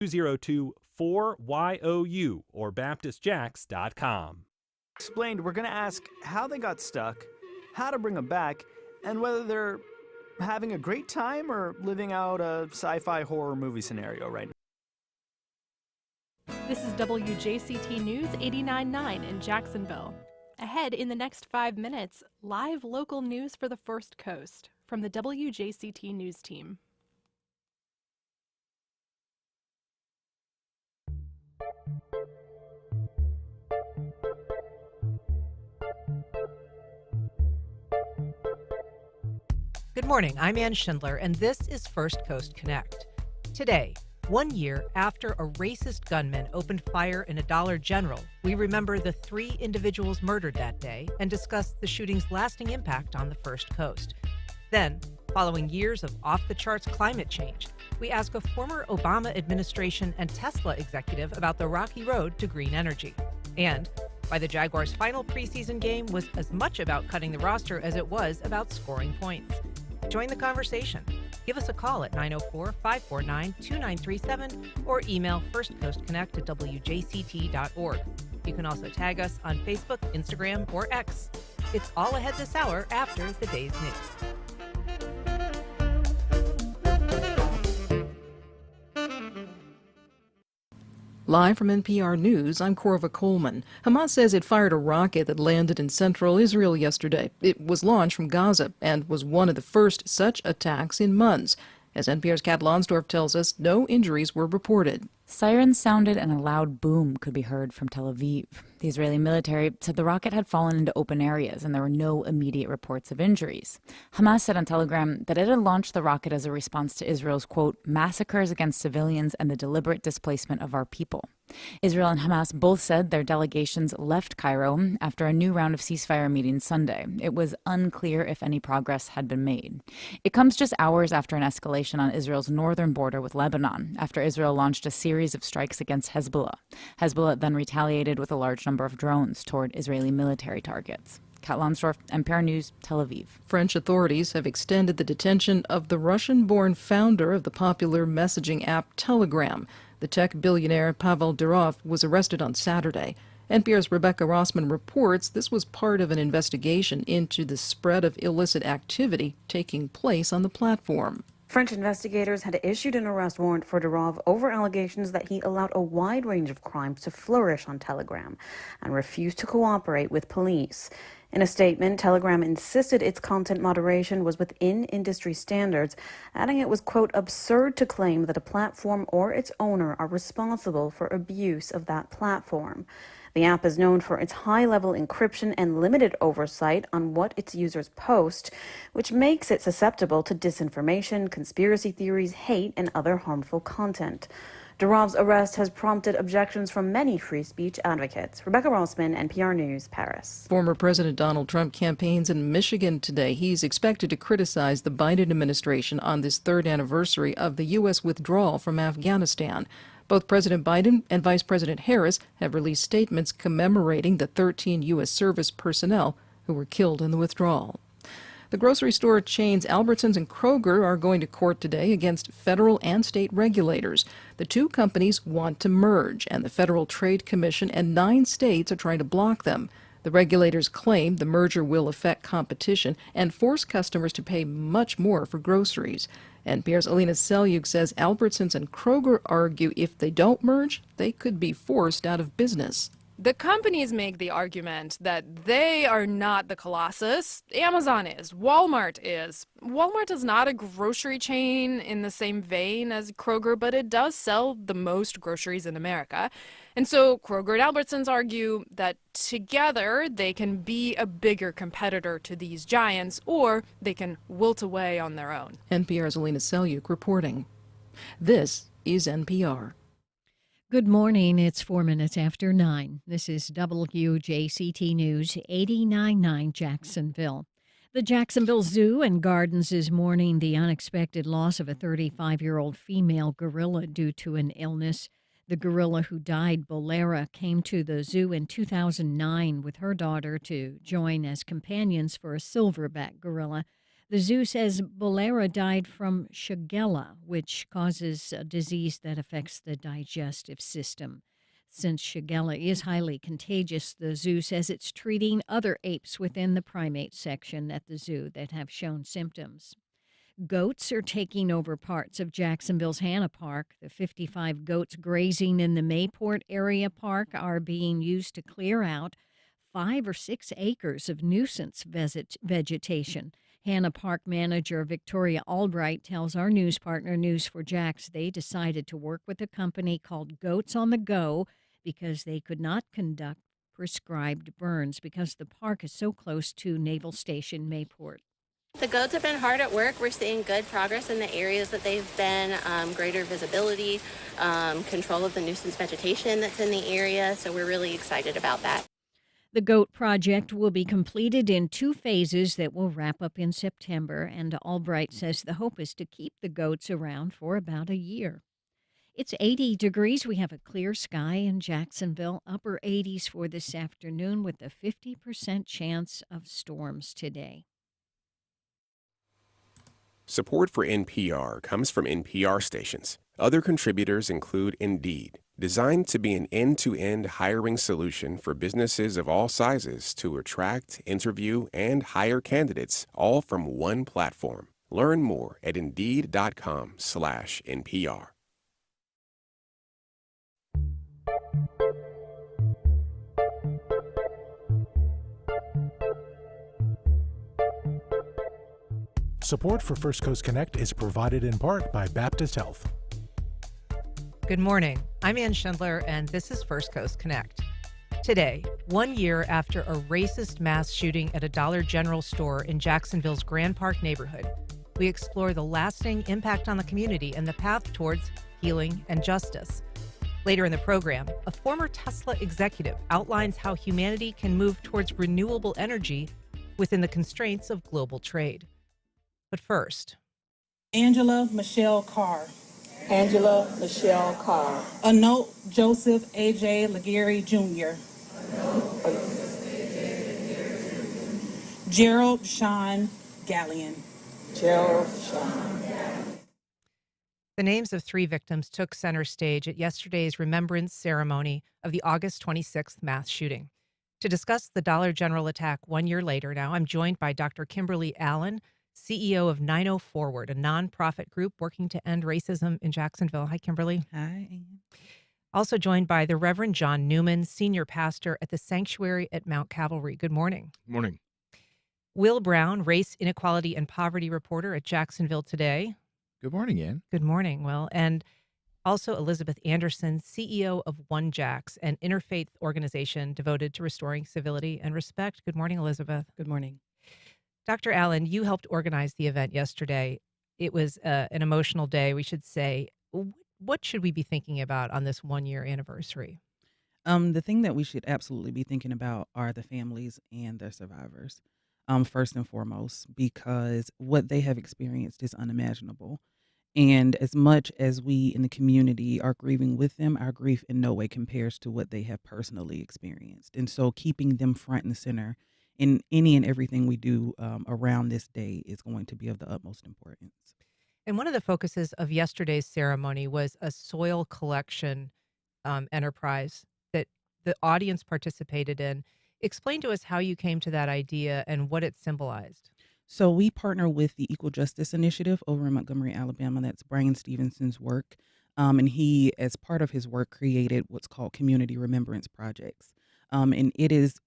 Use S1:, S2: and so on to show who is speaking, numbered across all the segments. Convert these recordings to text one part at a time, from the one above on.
S1: 202-4YOU or BaptistJax.com.
S2: Explained, we're going to ask how they got stuck, how to bring them back, and whether they're having a great time or living out a sci-fi horror movie scenario right now.
S3: This is WJCT News 89.9 in Jacksonville. Ahead in the next 5 minutes, live local news for the First Coast from the WJCT News team.
S4: Good morning, I'm Ann Schindler, and this is First Coast Connect. Today, 1 year after a racist gunman opened fire in a Dollar General, we remember the 3 individuals murdered that day and discuss the shooting's lasting impact on the First Coast. Then, following years of off-the-charts climate change, we ask a former Obama administration and Tesla executive about the rocky road to green energy. And why the Jaguars' final preseason game was as much about cutting the roster as it was about scoring points. Join the conversation. Give us a call at 904-549-2937 or email firstcoastconnect@wjct.org. You can also tag us on Facebook, Instagram, or X. It's all ahead this hour after the day's news.
S5: Live from NPR News, I'm Corva Coleman. Hamas says it fired a rocket that landed in central Israel yesterday. It was launched from Gaza and was one of the first such attacks in months. As NPR's Kat Lonsdorf tells us, no injuries were reported.
S6: Sirens sounded and a loud boom could be heard from Tel Aviv. The Israeli military said the rocket had fallen into open areas and there were no immediate reports of injuries. Hamas said on Telegram that it had launched the rocket as a response to Israel's, quote, massacres against civilians and the deliberate displacement of our people. Israel and Hamas both said their delegations left Cairo after a new round of ceasefire meetings Sunday. It was unclear if any progress had been made. It comes just hours after an escalation on Israel's northern border with Lebanon, after Israel launched a series of strikes against Hezbollah. Hezbollah then retaliated with a large number of drones toward Israeli military targets. Kat Lonsdorf, NPR News, Tel Aviv.
S5: French authorities have extended the detention of the Russian-born founder of the popular messaging app Telegram. The tech billionaire Pavel Durov was arrested on Saturday. NPR's Rebecca Rossman reports this was part of an investigation into the spread of illicit activity taking place on the platform.
S7: French investigators had issued an arrest warrant for Durov over allegations that he allowed a wide range of crimes to flourish on Telegram and refused to cooperate with police. In a statement, Telegram insisted its content moderation was within industry standards, adding it was, quote, absurd to claim that a platform or its owner are responsible for abuse of that platform. The app is known for its high-level encryption and limited oversight on what its users post, which makes it susceptible to disinformation, conspiracy theories, hate, and other harmful content. Durov's arrest has prompted objections from many free speech advocates. Rebecca Rossman, NPR News, Paris.
S5: Former President Donald Trump campaigns in Michigan today. He's expected to criticize the Biden administration on this third anniversary of the U.S. withdrawal from Afghanistan. Both President Biden and Vice President Harris have released statements commemorating the 13 U.S. service personnel who were killed in the withdrawal. The grocery store chains Albertsons and Kroger are going to court today against federal and state regulators. The two companies want to merge, and the Federal Trade Commission and 9 states are trying to block them. The regulators claim the merger will affect competition and force customers to pay much more for groceries. NPR's Alina Selyuk says Albertsons and Kroger argue if they don't merge, they could be forced out of business.
S8: The companies make the argument that they are not the Colossus. Amazon is. Walmart is. Walmart is not a grocery chain in the same vein as Kroger, but it does sell the most groceries in America. And so Kroger and Albertsons argue that together they can be a bigger competitor to these giants, or they can wilt away on their own.
S5: NPR's Alina Selyuk reporting. This is NPR.
S9: Good morning. It's 4 minutes after 9. This is WJCT News 89.9 Jacksonville. The Jacksonville Zoo and Gardens is mourning the unexpected loss of a 35-year-old female gorilla due to an illness. The gorilla who died, Bolera, came to the zoo in 2009 with her daughter to join as companions for a silverback gorilla. The zoo says Bolera died from Shigella, which causes a disease that affects the digestive system. Since Shigella is highly contagious, the zoo says it's treating other apes within the primate section at the zoo that have shown symptoms. Goats are taking over parts of Jacksonville's Hanna Park. The 55 goats grazing in the Mayport area park are being used to clear out 5 or 6 acres of nuisance vegetation. Hanna Park manager Victoria Albright tells our news partner News4Jax they decided to work with a company called Goats on the Go because they could not conduct prescribed burns because the park is so close to Naval Station Mayport.
S10: The goats have been hard at work. We're seeing good progress in the areas that they've been, greater visibility, control of the nuisance vegetation that's in the area, so we're really excited about that.
S9: The GOAT project will be completed in 2 phases that will wrap up in September, and Albright says the hope is to keep the goats around for about a year. It's 80 degrees. We have a clear sky in Jacksonville, upper 80s for this afternoon with a 50% chance of storms today.
S11: Support for NPR comes from NPR stations. Other contributors include Indeed, designed to be an end-to-end hiring solution for businesses of all sizes to attract, interview, and hire candidates, all from one platform. Learn more at Indeed.com/NPR.
S12: Support for First Coast Connect is provided in part by Baptist Health.
S4: Good morning. I'm Ann Schindler, and this is First Coast Connect. Today, 1 year after a racist mass shooting at a Dollar General store in Jacksonville's Grand Park neighborhood, we explore the lasting impact on the community and the path towards healing and justice. Later in the program, a former Tesla executive outlines how humanity can move towards renewable energy within the constraints of global trade. But first,
S13: Angela Michelle Carr.
S14: Angela Michelle Carr.
S13: Anote Joseph A.J. Laguerre Jr. Gerald Sean Gallion.
S14: Gerald Sean.
S4: The names of 3 victims took center stage at yesterday's remembrance ceremony of the August 26th mass shooting. To discuss the Dollar General attack 1 year later now, I'm joined by Dr. Kimberly Allen, CEO of 90 Forward, a nonprofit group working to end racism in Jacksonville. Hi, Kimberly.
S15: Hi.
S4: Also joined by the Reverend John Newman, senior pastor at the Sanctuary at Mount Calvary. Good morning.
S16: Good morning.
S4: Will Brown, race, inequality, and poverty reporter at Jacksonville Today.
S16: Good morning, Ann.
S4: Good morning, Will. And also Elizabeth Anderson, CEO of OneJax, an interfaith organization devoted to restoring civility and respect. Good morning, Elizabeth.
S15: Good morning.
S4: Dr. Allen, you helped organize the event yesterday. It was an emotional day, we should say. What should we be thinking about on this 1 year anniversary?
S15: The thing that we should absolutely be thinking about are the families and their survivors, first and foremost, because what they have experienced is unimaginable. And as much as we in the community are grieving with them, our grief in no way compares to what they have personally experienced. And so keeping them front and center in any and everything we do around this day is going to be of the utmost importance.
S4: And one of the focuses of yesterday's ceremony was a soil collection enterprise that the audience participated in. Explain to us how you came to that idea and what it symbolized.
S15: So we partner with the Equal Justice Initiative over in Montgomery, Alabama. That's Brian Stevenson's work. And he, as part of his work, created what's called Community Remembrance Projects. And it is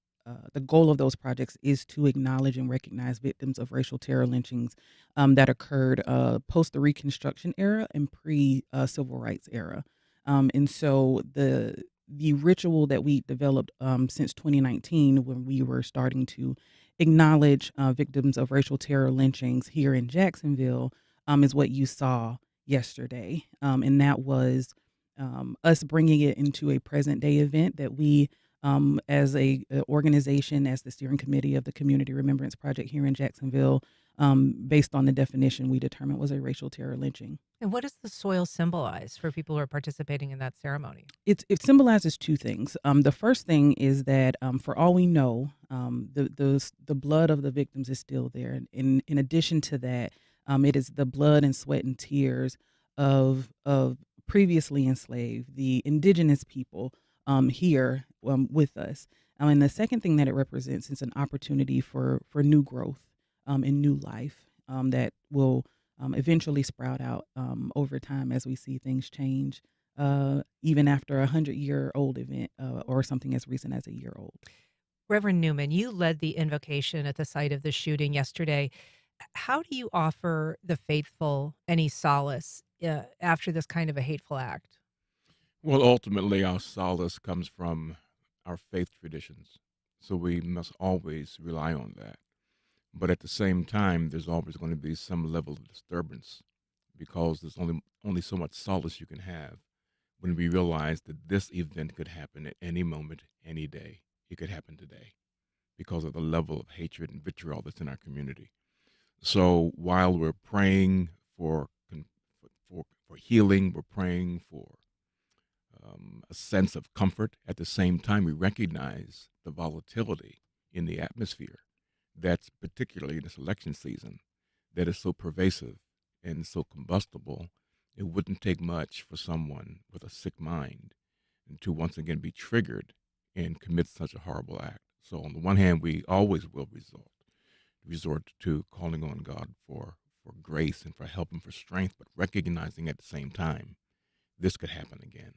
S15: the goal of those projects is to acknowledge and recognize victims of racial terror lynchings that occurred post the Reconstruction era and pre-Civil Rights era. And so the ritual that we developed since 2019, when we were starting to acknowledge victims of racial terror lynchings here in Jacksonville, is what you saw yesterday. And that was us bringing it into a present day event that we as a organization, as the steering committee of the Community Remembrance Project here in Jacksonville, based on the definition we determined was a racial terror lynching.
S4: And what does the soil symbolize for people who are participating in that ceremony?
S15: It symbolizes two things. The first thing is that for all we know, the blood of the victims is still there. In addition to that, it is the blood and sweat and tears of previously enslaved, the indigenous people here with us. And the second thing that it represents is an opportunity for new growth and new life that will eventually sprout out over time as we see things change, even after a 100-year-old event or something as recent as a year old.
S4: Reverend Newman, you led the invocation at the site of the shooting yesterday. How do you offer the faithful any solace after this kind of a hateful act?
S16: Well, ultimately, our solace comes from our faith traditions, so we must always rely on that. But at the same time, there's always going to be some level of disturbance because there's only so much solace you can have when we realize that this event could happen at any moment, any day. It could happen today because of the level of hatred and vitriol that's in our community. So while we're praying for healing, we're praying for a sense of comfort, at the same time we recognize the volatility in the atmosphere that's particularly in this election season that is so pervasive and so combustible. It wouldn't take much for someone with a sick mind to once again be triggered and commit such a horrible act. So on the one hand, we always will resort to calling on God for grace and for help and for strength, but recognizing at the same time this could happen again.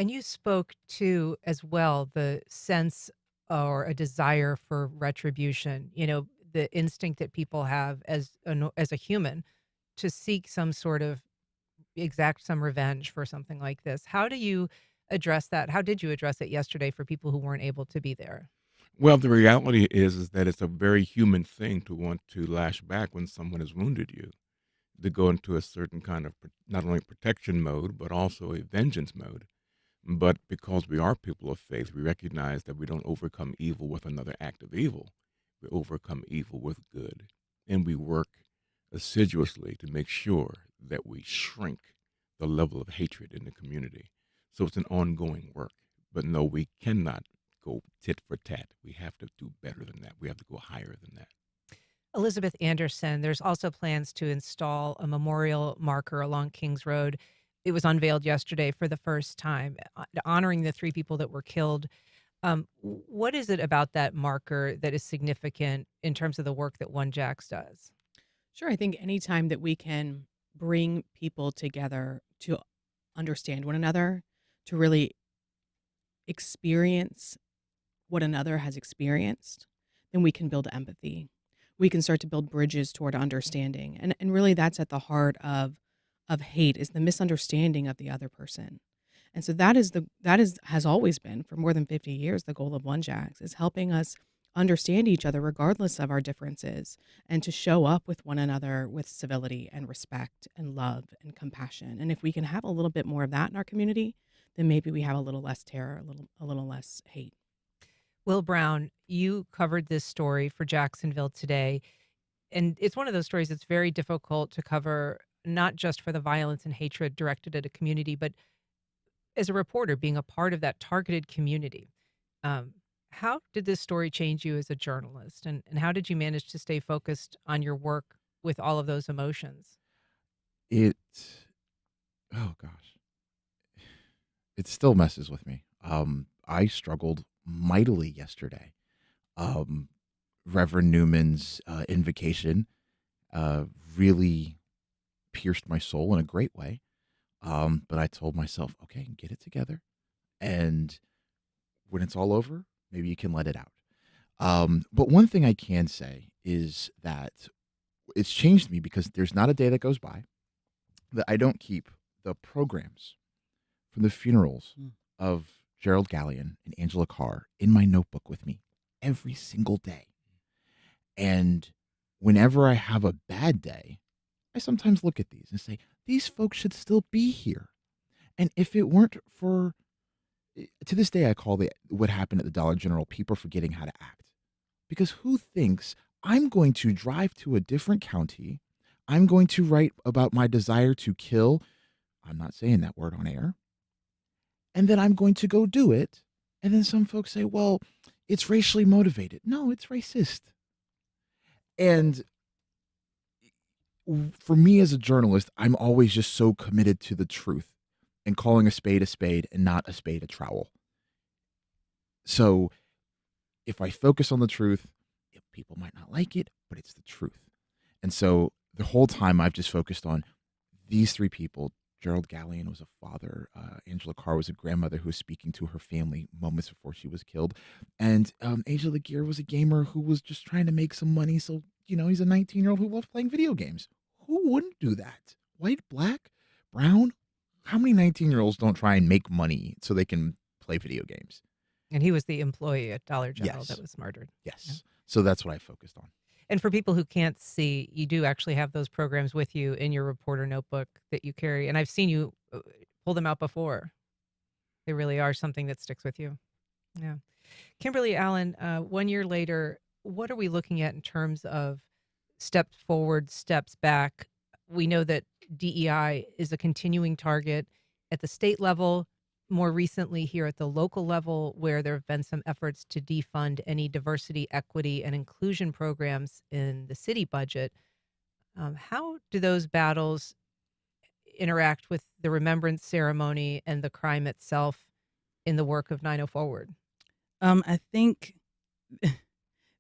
S4: And you spoke to as well the sense or a desire for retribution, the instinct that people have as a human to seek some sort of exact some revenge for something like this. How do you address that? How did you address it yesterday for people who weren't able to be there?
S16: Well, the reality is that it's a very human thing to want to lash back when someone has wounded you, to go into a certain kind of not only protection mode, but also a vengeance mode. But because we are people of faith, we recognize that we don't overcome evil with another act of evil. We overcome evil with good. And we work assiduously to make sure that we shrink the level of hatred in the community. So it's an ongoing work. But no, we cannot go tit for tat. We have to do better than that. We have to go higher than that.
S4: Elizabeth Anderson, there's also plans to install a memorial marker along Kings Road. It was unveiled yesterday for the first time, honoring the 3 people that were killed. What is it about that marker that is significant in terms of the work that OneJax does?
S17: Sure. I think anytime that we can bring people together to understand one another, to really experience what another has experienced, then we can build empathy. We can start to build bridges toward understanding. And really that's at the heart of hate, is the misunderstanding of the other person. And so that has always been, for more than 50 years, the goal of OneJax, is helping us understand each other regardless of our differences, and to show up with one another with civility and respect and love and compassion. And if we can have a little bit more of that in our community, then maybe we have a little less terror, a little less hate.
S4: Will Brown, you covered this story for Jacksonville Today, and it's one of those stories that's very difficult to cover, not just for the violence and hatred directed at a community, but as a reporter, being a part of that targeted community. How did this story change you as a journalist, and how did you manage to stay focused on your work with all of those emotions?
S18: Oh gosh, it still messes with me. I struggled mightily yesterday. Reverend Newman's invocation really pierced my soul in a great way. But I told myself, okay, get it together. And when it's all over, maybe you can let it out. But one thing I can say is that it's changed me, because there's not a day that goes by that I don't keep the programs from the funerals of Gerald Gallion and Angela Carr in my notebook with me every single day. And whenever I have a bad day, I sometimes look at these and say, these folks should still be here. And if it weren't for, to this day, I call what happened at the Dollar General people forgetting how to act. Because who thinks I'm going to drive to a different county. I'm going to write about my desire to kill. I'm not saying that word on air. And then I'm going to go do it. And then some folks say, well, it's racially motivated. No, it's racist. And for me as a journalist, I'm always just so committed to the truth and calling a spade and not a spade a trowel. So if I focus on the truth, people might not like it, but it's the truth. And so the whole time I've just focused on these three people. Gerald Gallion was a father. Angela Carr was a grandmother who was speaking to her family moments before she was killed. And Asia Laguerre was a gamer who was just trying to make some money. So, he's a 19-year-old who loves playing video games. Who wouldn't do that? White, black, brown? How many 19-year-olds don't try and make money so they can play video games?
S4: And he was the employee at Dollar General
S18: Yes.
S4: that was murdered.
S18: Yes.
S4: Yeah.
S18: So that's what I focused on.
S4: And for people who can't see, you do actually have those programs with you in your reporter notebook that you carry. And I've seen you pull them out before. They really are something that sticks with you. Yeah. Kimberly Allen, 1 year later, what are we looking at in terms of steps forward, steps back? We know that DEI is a continuing target at the state level, more recently here at the local level, where there have been some efforts to defund any diversity, equity, and inclusion programs in the city budget. How do those battles interact with the remembrance ceremony and the crime itself in the work of 9/0 Forward?
S15: I think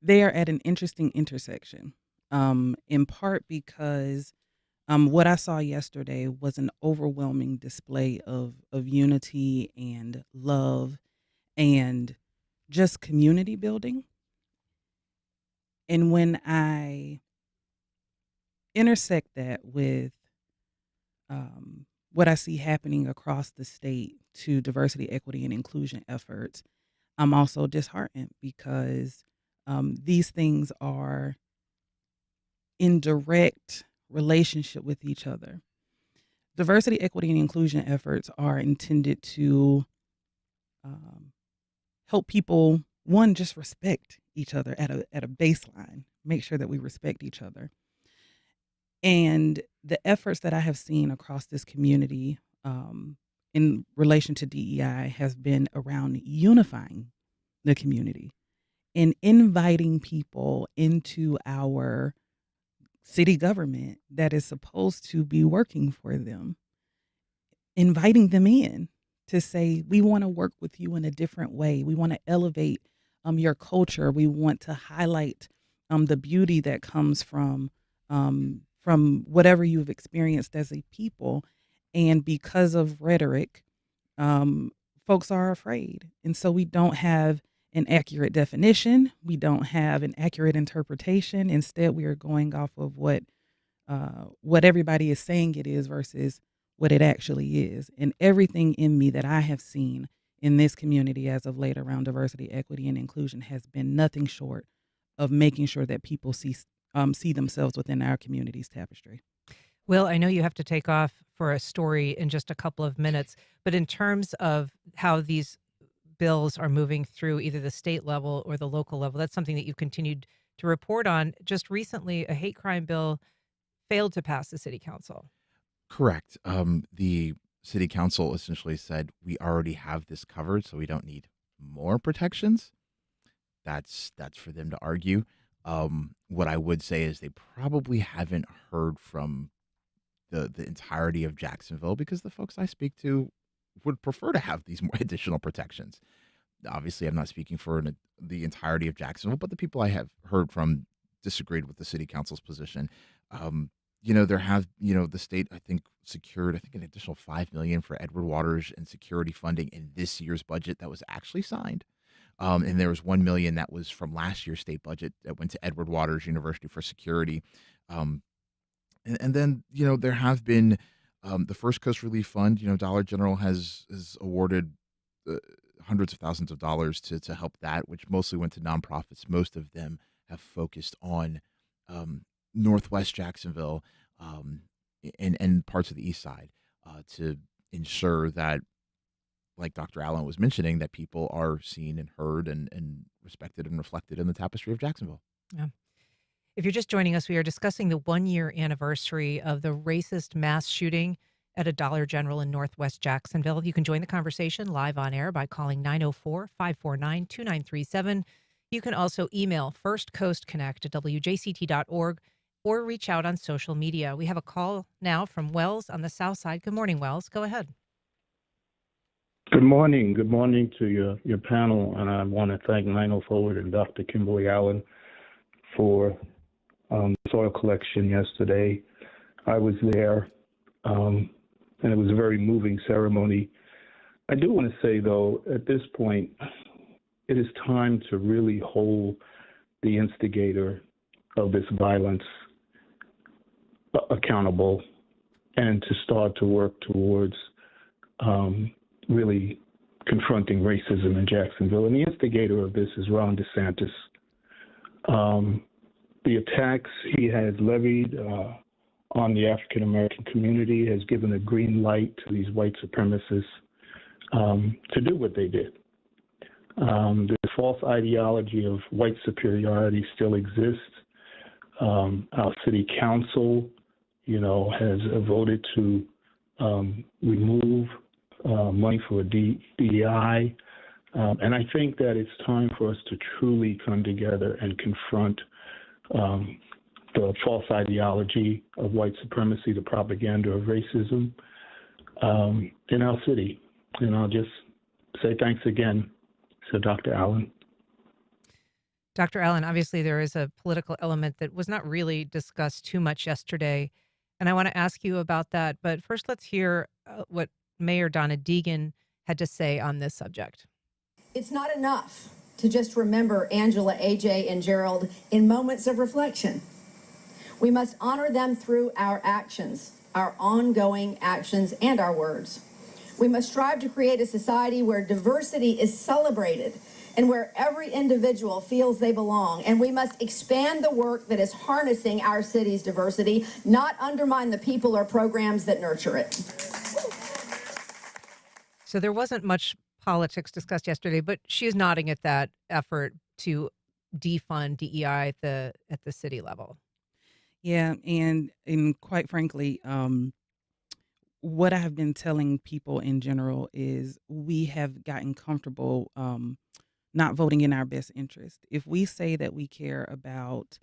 S15: they are at an interesting intersection, in part because what I saw yesterday was an overwhelming display of unity and love and just community building. And when I intersect that with what I see happening across the state to diversity, equity, and inclusion efforts, I'm also disheartened because these things are in direct relationship with each other. Diversity, equity, and inclusion efforts are intended to help people, one, just respect each other at a baseline, make sure that we respect each other. And the efforts that I have seen across this community in relation to DEI has been around unifying the community and inviting people into our city government that is supposed to be working for them, inviting them in to say, we want to work with you in a different way. We want to elevate your culture. We want to highlight the beauty that comes from whatever you've experienced as a people. And because of rhetoric, folks are afraid. And so we don't have an accurate definition. We don't have an accurate interpretation. Instead, we are going off of what everybody is saying it is versus what it actually is. And everything in me that I have seen in this community as of late around diversity, equity, and inclusion has been nothing short of making sure that people see themselves within our community's tapestry.
S4: Will, I know you have to take off for a story in just a couple of minutes, but in terms of how these bills are moving through either the state level or the local level, that's something that you've continued to report on. Just recently, a hate crime bill failed to pass the city council.
S18: Correct. The city council essentially said, we already have this covered, so we don't need more protections. That's for them to argue. What I would say is they probably haven't heard from the entirety of Jacksonville, because the folks I speak to would prefer to have these more additional protections. Obviously, I'm not speaking for the entirety of Jacksonville, but the people I have heard from disagreed with the city council's position. There have, the state, I think, secured, an additional $5 million for Edward Waters and security funding in this year's budget that was actually signed. And there was $1 million that was from last year's state budget that went to Edward Waters University for security. And then, there have been the First Coast Relief Fund. Dollar General has awarded hundreds of thousands of dollars to help that, which mostly went to nonprofits. Most of them have focused on Northwest Jacksonville and parts of the East Side to ensure that, like Dr. Allen was mentioning, that people are seen and heard and respected and reflected in the tapestry of Jacksonville.
S4: Yeah. If you're just joining us, we are discussing the 1 year anniversary of the racist mass shooting at a Dollar General in Northwest Jacksonville. You can join the conversation live on air by calling 904-549-2937. You can also email firstcoastconnect@wjct.org or reach out on social media. We have a call now from Wells on the South Side. Good morning, Wells. Go ahead.
S19: Good morning. Good morning to your panel, and I want to thank 904 Forward and Dr. Kimberly Allen for soil collection yesterday. I was there, and it was a very moving ceremony. I do want to say, though, at this point, it is time to really hold the instigator of this violence accountable and to start to work towards really confronting racism in Jacksonville. And the instigator of this is Ron DeSantis. The attacks he has levied on the African American community has given a green light to these white supremacists to do what they did. The false ideology of white superiority still exists. Our city council, has voted to remove money for a DEI. And I think that it's time for us to truly come together and confront the false ideology of white supremacy, the propaganda of racism in our city. And I'll just say thanks again to Dr. Allen.
S4: Dr. Allen, obviously there is a political element that was not really discussed too much yesterday, and I want to ask you about that. But first, let's hear what Mayor Donna Deegan had to say on this subject.
S20: It's not enough to just remember Angela, AJ, and Gerald in moments of reflection. We must honor them through our actions, our ongoing actions, and our words. We must strive to create a society where diversity is celebrated and where every individual feels they belong. And we must expand the work that is harnessing our city's diversity, not undermine the people or programs that nurture it.
S4: So there wasn't much politics discussed yesterday, but she is nodding at that effort to defund DEI at the city level.
S15: Yeah, and quite frankly, what I have been telling people in general is we have gotten comfortable not voting in our best interest. If we say that we care about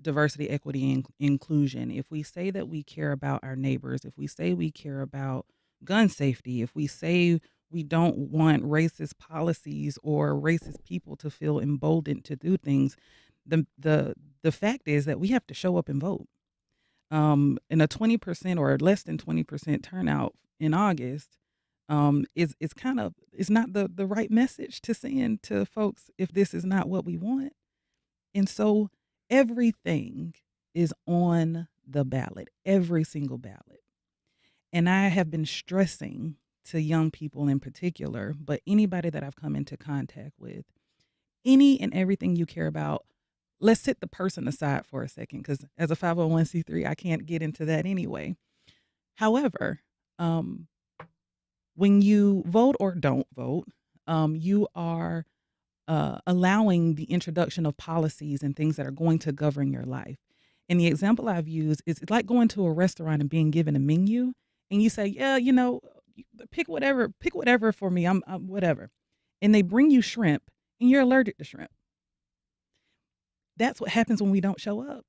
S15: diversity, equity, and inclusion, if we say that we care about our neighbors, if we say we care about gun safety, if we say we don't want racist policies or racist people to feel emboldened to do things, the fact is that we have to show up and vote. And a 20% or less than 20% turnout in August is not the right message to send to folks if this is not what we want. And so everything is on the ballot, every single ballot. And I have been stressing to young people in particular, but anybody that I've come into contact with, any and everything you care about, let's set the person aside for a second, because as a 501c3, I can't get into that anyway. However, when you vote or don't vote, you are allowing the introduction of policies and things that are going to govern your life. And the example I've used is like going to a restaurant and being given a menu, and you say, yeah, pick whatever for me, I'm whatever. And they bring you shrimp, and you're allergic to shrimp. That's what happens when we don't show up.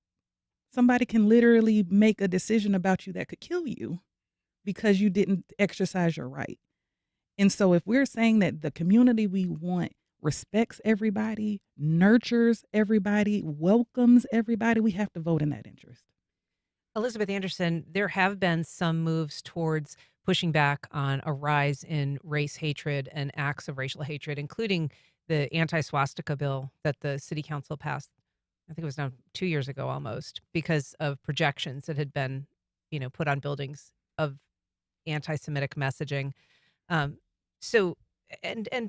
S15: Somebody can literally make a decision about you that could kill you because you didn't exercise your right. And so if we're saying that the community we want respects everybody, nurtures everybody, welcomes everybody, we have to vote in that interest.
S4: Elizabeth Anderson, there have been some moves towards pushing back on a rise in race hatred and acts of racial hatred, including the anti-swastika bill that the city council passed, I think it was now 2 years ago almost, because of projections that had been, put on buildings of anti-Semitic messaging. And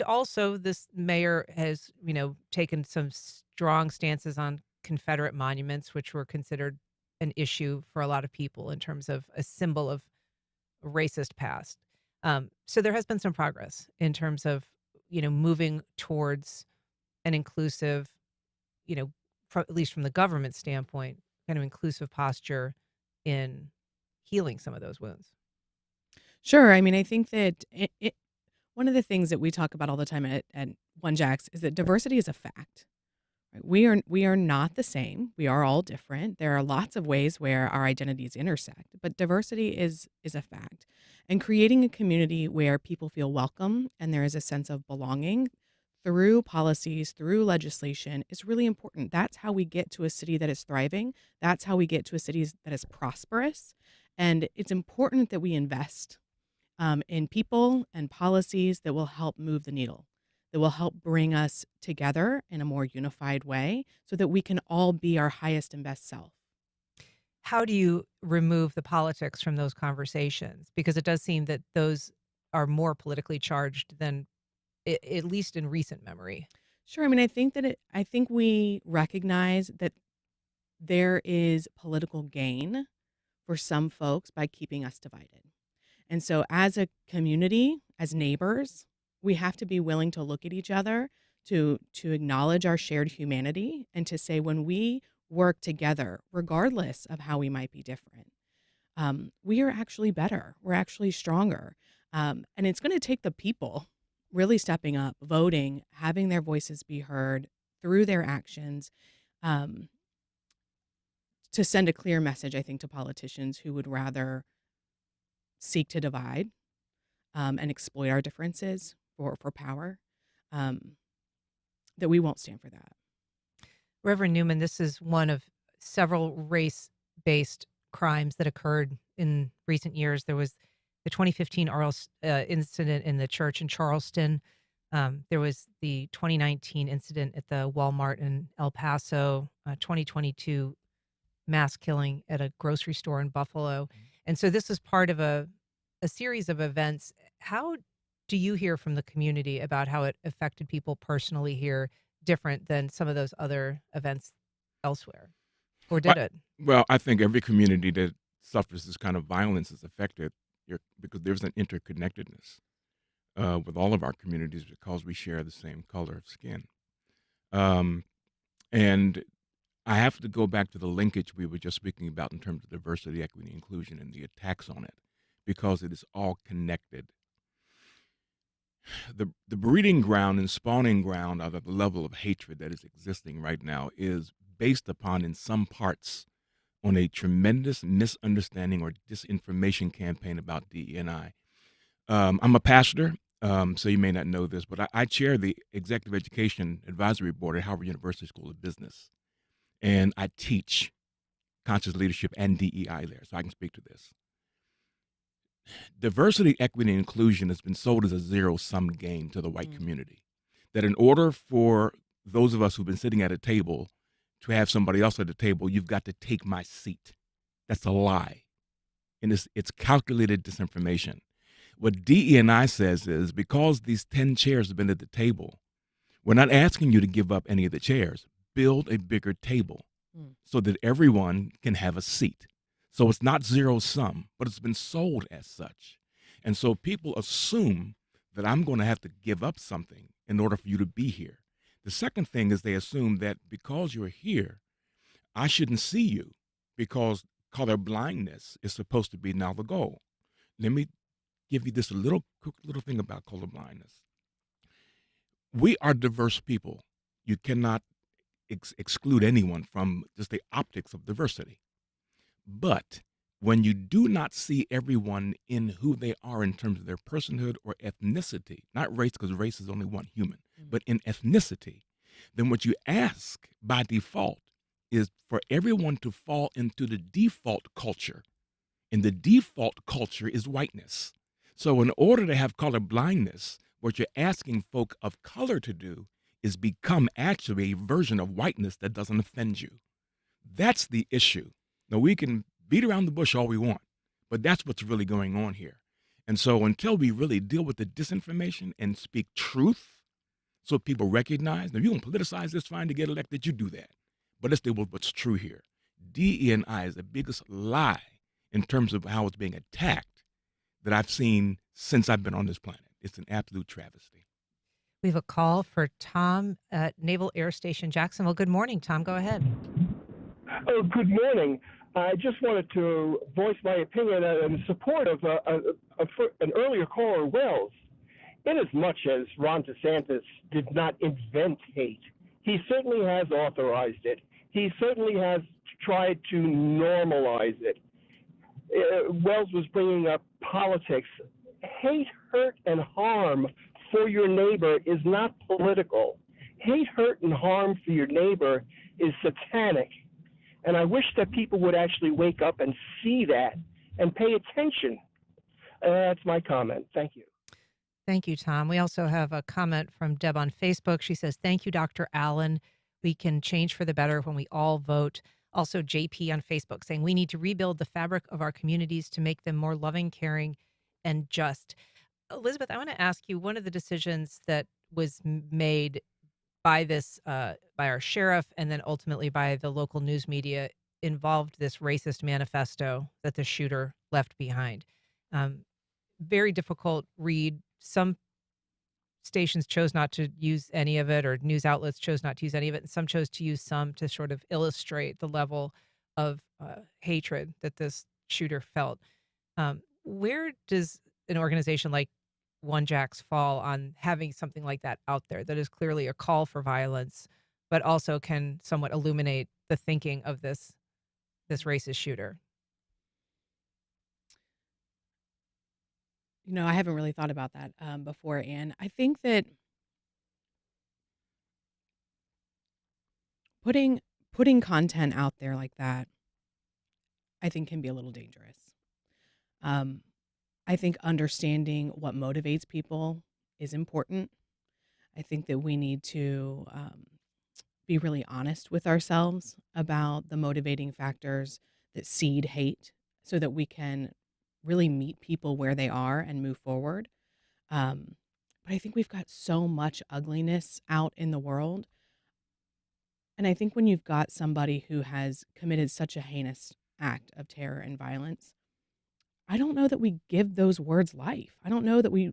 S4: also this mayor has, taken some strong stances on Confederate monuments, which were considered an issue for a lot of people in terms of a symbol of a racist past. So there has been some progress in terms of, moving towards an inclusive, at least from the government standpoint, kind of inclusive posture in healing some of those wounds?
S17: Sure. I mean, I think that one of the things that we talk about all the time at OneJax is that diversity is a fact. Right? We are not the same. We are all different. There are lots of ways where our identities intersect, but diversity is a fact. And creating a community where people feel welcome and there is a sense of belonging through policies, through legislation is really important. That's how we get to a city that is thriving. That's how we get to a city that is prosperous. And it's important that we invest in people and policies that will help move the needle, that will help bring us together in a more unified way so that we can all be our highest and best self.
S4: How do you remove the politics from those conversations? Because it does seem that those are more politically charged than at least in recent memory.
S17: Sure. I mean, I think we recognize that there is political gain for some folks by keeping us divided. And so as a community, as neighbors, we have to be willing to look at each other, to acknowledge our shared humanity, and to say when we work together, regardless of how we might be different, we are actually better. We're actually stronger. And it's going to take the people really stepping up, voting, having their voices be heard through their actions, to send a clear message, I think, to politicians who would rather seek to divide and exploit our differences for power, that we won't stand for that.
S4: Reverend Newman, this is one of several race-based crimes that occurred in recent years. There was the 2015 incident in the church in Charleston. There was the 2019 incident at the Walmart in El Paso, 2022 mass killing at a grocery store in Buffalo. And so this is part of a series of events. How do you hear from the community about how it affected people personally here different than some of those other events elsewhere? Or did it?
S16: Well, I think every community that suffers this kind of violence is affected because there's an interconnectedness with all of our communities because we share the same color of skin. And I have to go back to the linkage we were just speaking about in terms of diversity, equity, inclusion, and the attacks on it, because it is all connected. The breeding ground and spawning ground of the level of hatred that is existing right now is based upon, in some parts, on a tremendous misunderstanding or disinformation campaign about DE&I. I'm a pastor, so you may not know this, but I chair the Executive Education Advisory Board at Howard University School of Business. And I teach conscious leadership and DEI there, so I can speak to this. Diversity, equity, and inclusion has been sold as a zero-sum game to the white community. That in order for those of us who've been sitting at a table to have somebody else at the table, you've got to take my seat. That's a lie. And it's calculated disinformation. What DE&I says is, because these 10 chairs have been at the table, we're not asking you to give up any of the chairs. Build a bigger table so that everyone can have a seat. So it's not zero sum, but it's been sold as such. And so people assume that I'm going to have to give up something in order for you to be here. The second thing is they assume that because you're here, I shouldn't see you because color blindness is supposed to be now the goal. Let me give you this quick little thing about color blindness. We are diverse people. You cannot exclude anyone from just the optics of diversity. But when you do not see everyone in who they are in terms of their personhood or ethnicity, not race, because race is only one human, but in ethnicity, then what you ask by default is for everyone to fall into the default culture. And the default culture is whiteness. So in order to have color blindness, what you're asking folk of color to do is become actually a version of whiteness that doesn't offend you. That's the issue. Now, we can beat around the bush all we want, but that's what's really going on here. And so until we really deal with the disinformation and speak truth so people recognize, now, if you're going to politicize this fine to get elected, you do that. But let's deal with what's true here. DE&I is the biggest lie in terms of how it's being attacked that I've seen since I've been on this planet. It's an absolute travesty.
S4: We have a call for Tom at Naval Air Station Jacksonville. Good morning, Tom. Go ahead.
S21: Oh, good morning. I just wanted to voice my opinion in support of an earlier caller, Wells. In as much as Ron DeSantis did not invent hate, he certainly has authorized it. He certainly has tried to normalize it. Wells was bringing up politics. Hate, hurt, and harm for your neighbor is not political. Hate, hurt, and harm for your neighbor is satanic. And I wish that people would actually wake up and see that and pay attention. That's my comment. Thank you.
S4: Thank you, Tom. We also have a comment from Deb on Facebook. She says, thank you, Dr. Allen. We can change for the better when we all vote. Also, JP on Facebook saying we need to rebuild the fabric of our communities to make them more loving, caring, and just. Elizabeth, I want to ask you, one of the decisions that was made by our sheriff and then ultimately by the local news media involved this racist manifesto that the shooter left behind. Very difficult read. Some stations chose not to use any of it, or news outlets chose not to use any of it, and some chose to use some to sort of illustrate the level of hatred that this shooter felt. Where does an organization like OneJax fall on having something like that out there that is clearly a call for violence, but also can somewhat illuminate the thinking of this racist shooter?
S17: I haven't really thought about that before, Anne. I think that putting content out there like that, I think can be a little dangerous. I think understanding what motivates people is important. I think that we need to be really honest with ourselves about the motivating factors that seed hate so that we can really meet people where they are and move forward. But I think we've got so much ugliness out in the world. And I think when you've got somebody who has committed such a heinous act of terror and violence, I don't know that we give those words life. I don't know that we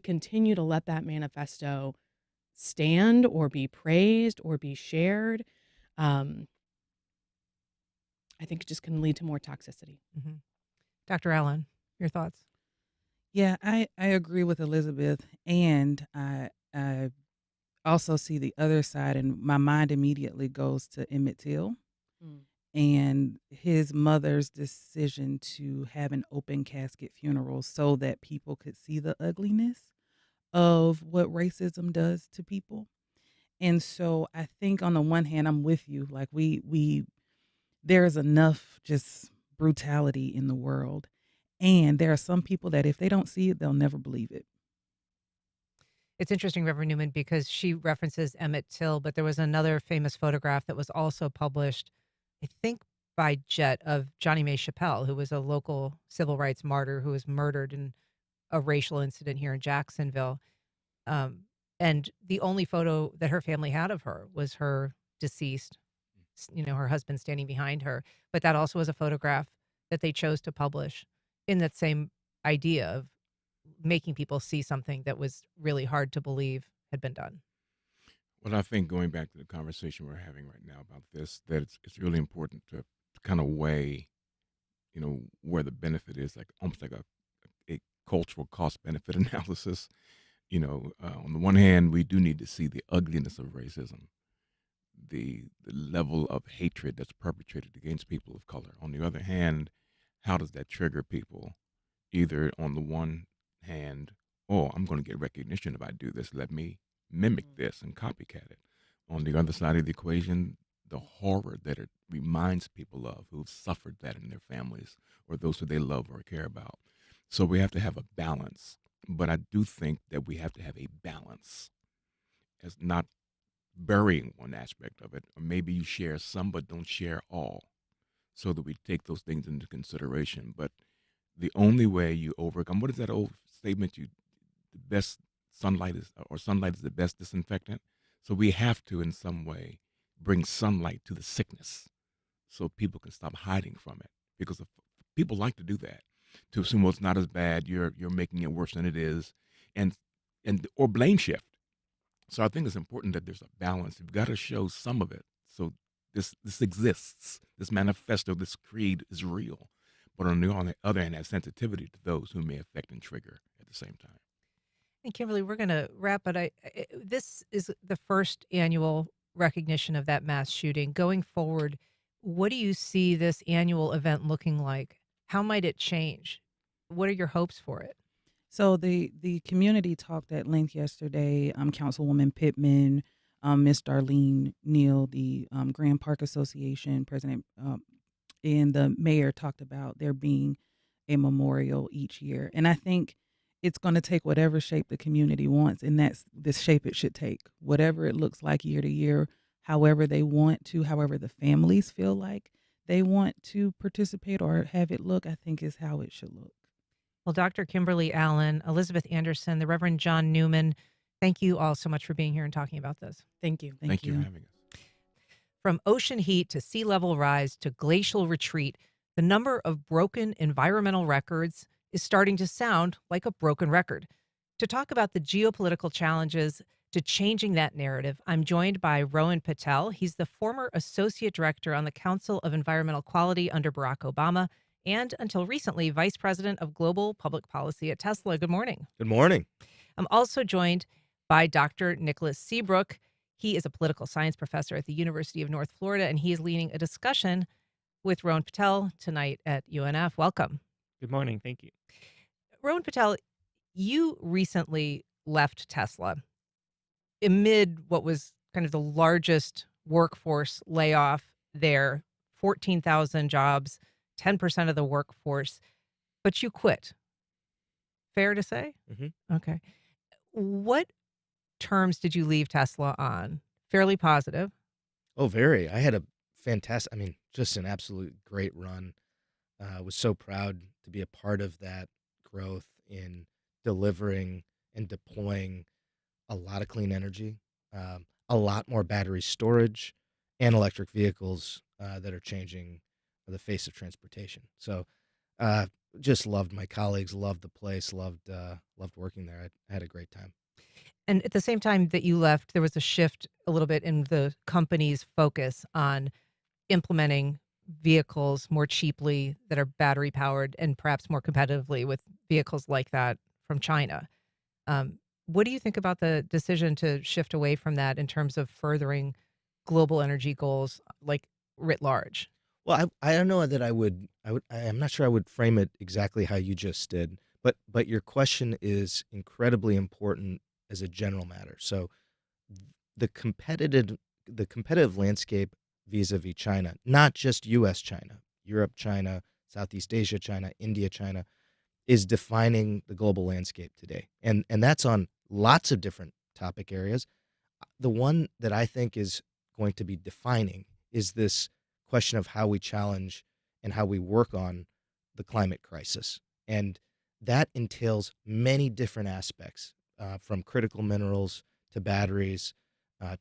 S17: continue to let that manifesto stand or be praised or be shared. I think it just can lead to more toxicity.
S4: Mm-hmm. Dr. Allen, your thoughts?
S15: Yeah, I agree with Elizabeth, and I also see the other side, and my mind immediately goes to Emmett Till and his mother's decision to have an open casket funeral so that people could see the ugliness of what racism does to people. And so I think on the one hand, I'm with you. Like there's enough just brutality in the world. And there are some people that if they don't see it, they'll never believe it.
S4: It's interesting, Reverend Newman, because she references Emmett Till, but there was another famous photograph that was also published, I think by Jet, of Johnny Mae Chappelle, who was a local civil rights martyr who was murdered in a racial incident here in Jacksonville. And the only photo that her family had of her was her deceased, her husband standing behind her. But that also was a photograph that they chose to publish in that same idea of making people see something that was really hard to believe had been done.
S16: Well, I think going back to the conversation we're having right now about this, that it's really important to kind of weigh, where the benefit is, like almost like a cultural cost benefit analysis. On the one hand, we do need to see the ugliness of racism, the level of hatred that's perpetrated against people of color. On the other hand, how does that trigger people? Either on the one hand, I'm going to get recognition if I do this. Let me mimic this and copycat it. On the other side of the equation, the horror that it reminds people of who've suffered that in their families or those who they love or care about. So we have to have a balance. But I do think that we have to have a balance as not burying one aspect of it, or maybe you share some but don't share all, so that we take those things into consideration. But the only way you overcome, what is that old statement? The best sunlight is the best disinfectant. So we have to, in some way, bring sunlight to the sickness so people can stop hiding from it. Because people like to do that, to assume, well, it's not as bad, you're making it worse than it is, or blame shift. So I think it's important that there's a balance. You've got to show some of it. So this exists. This manifesto, this creed is real. But on the other hand, has sensitivity to those who may affect and trigger at the same time.
S4: And Kimberly, we're going to wrap, but this is the first annual recognition of that mass shooting. Going forward, what do you see this annual event looking like? How might it change? What are your hopes for it?
S15: So the community talked at length yesterday. Councilwoman Pittman, Miss Darlene Neal, the Grand Park Association president, and the mayor talked about there being a memorial each year. And I think it's going to take whatever shape the community wants, and that's the shape it should take. Whatever it looks like year to year, however they want to, however the families feel like they want to participate or have it look, I think is how it should look.
S4: Well, Dr. Kimberly Allen, Elizabeth Anderson, the Reverend John Newman, thank you all so much for being here and talking about this.
S17: Thank you.
S16: Thank you for having us.
S4: From ocean heat to sea level rise to glacial retreat, the number of broken environmental records is starting to sound like a broken record. To talk about the geopolitical challenges to changing that narrative, I'm joined by Rohan Patel. He's the former associate director on the Council of Environmental Quality under Barack Obama and, until recently, vice president of global public policy at Tesla. Good morning.
S1: Good morning.
S4: I'm also joined by Dr. Nicholas Seabrook. He is a political science professor at the University of North Florida, and he is leading a discussion with Rohan Patel tonight at UNF. Welcome.
S1: Good morning. Thank you.
S4: Rohan Patel, you recently left Tesla amid what was kind of the largest workforce layoff there, 14,000 jobs, 10% of the workforce, but you quit. Fair to say?
S1: Mm-hmm.
S4: Okay. What terms did you leave Tesla on? Fairly positive.
S1: Oh, very. I had a fantastic, just an absolute great run. I was so proud to be a part of that growth in delivering and deploying a lot of clean energy, a lot more battery storage, and electric vehicles that are changing the face of transportation. So just loved my colleagues, loved the place, loved working there. I had a great time.
S4: And at the same time that you left, there was a shift a little bit in the company's focus on implementing vehicles more cheaply that are battery powered and perhaps more competitively with vehicles like that from China. What do you think about the decision to shift away from that in terms of furthering global energy goals, like writ large?
S1: Well, I don't know that I'm not sure I would frame it exactly how you just did, but your question is incredibly important as a general matter. So the competitive landscape vis-a-vis China, not just U.S. China, Europe China, Southeast Asia China, India China, is defining the global landscape today. And that's on lots of different topic areas. The one that I think is going to be defining is this question of how we challenge and how we work on the climate crisis. And that entails many different aspects, from critical minerals to batteries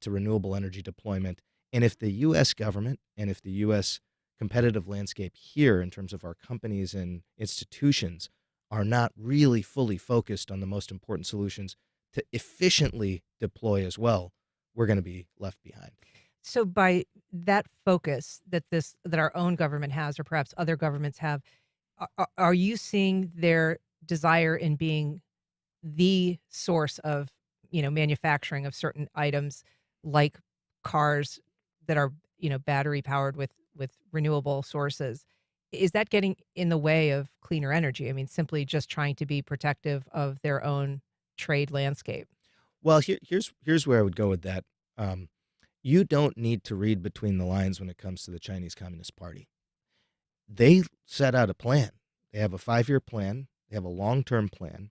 S1: to renewable energy deployment. And if the U.S. government and if the U.S. competitive landscape here in terms of our companies and institutions are not really fully focused on the most important solutions to efficiently deploy as well, we're going to be left behind.
S4: So by that focus that our own government has, or perhaps other governments have, are you seeing their desire in being the source of, manufacturing of certain items like cars that are, battery powered with renewable sources? Is that getting in the way of cleaner energy? Simply just trying to be protective of their own trade landscape.
S1: Well, here's where I would go with that. You don't need to read between the lines when it comes to the Chinese Communist Party. They set out a plan. They have a 5-year plan. They have a long-term plan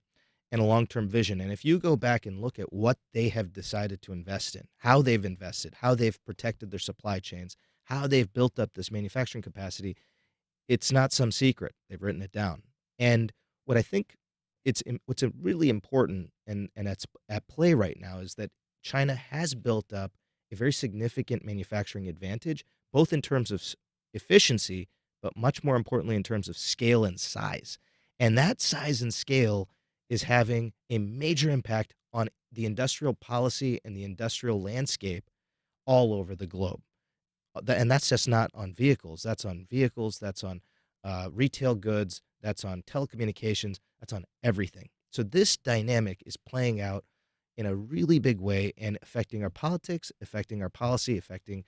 S1: and a long-term vision. And if you go back and look at what they have decided to invest in, how they've invested, how they've protected their supply chains, how they've built up this manufacturing capacity, it's not some secret. They've written it down. And what I think what's really important and that's at play right now is that China has built up a very significant manufacturing advantage, both in terms of efficiency, but much more importantly in terms of scale and size. And that size and scale is having a major impact on the industrial policy and the industrial landscape all over the globe. And that's just not on vehicles. That's on vehicles. That's on retail goods. That's on telecommunications. That's on everything. So this dynamic is playing out in a really big way and affecting our politics, affecting our policy, affecting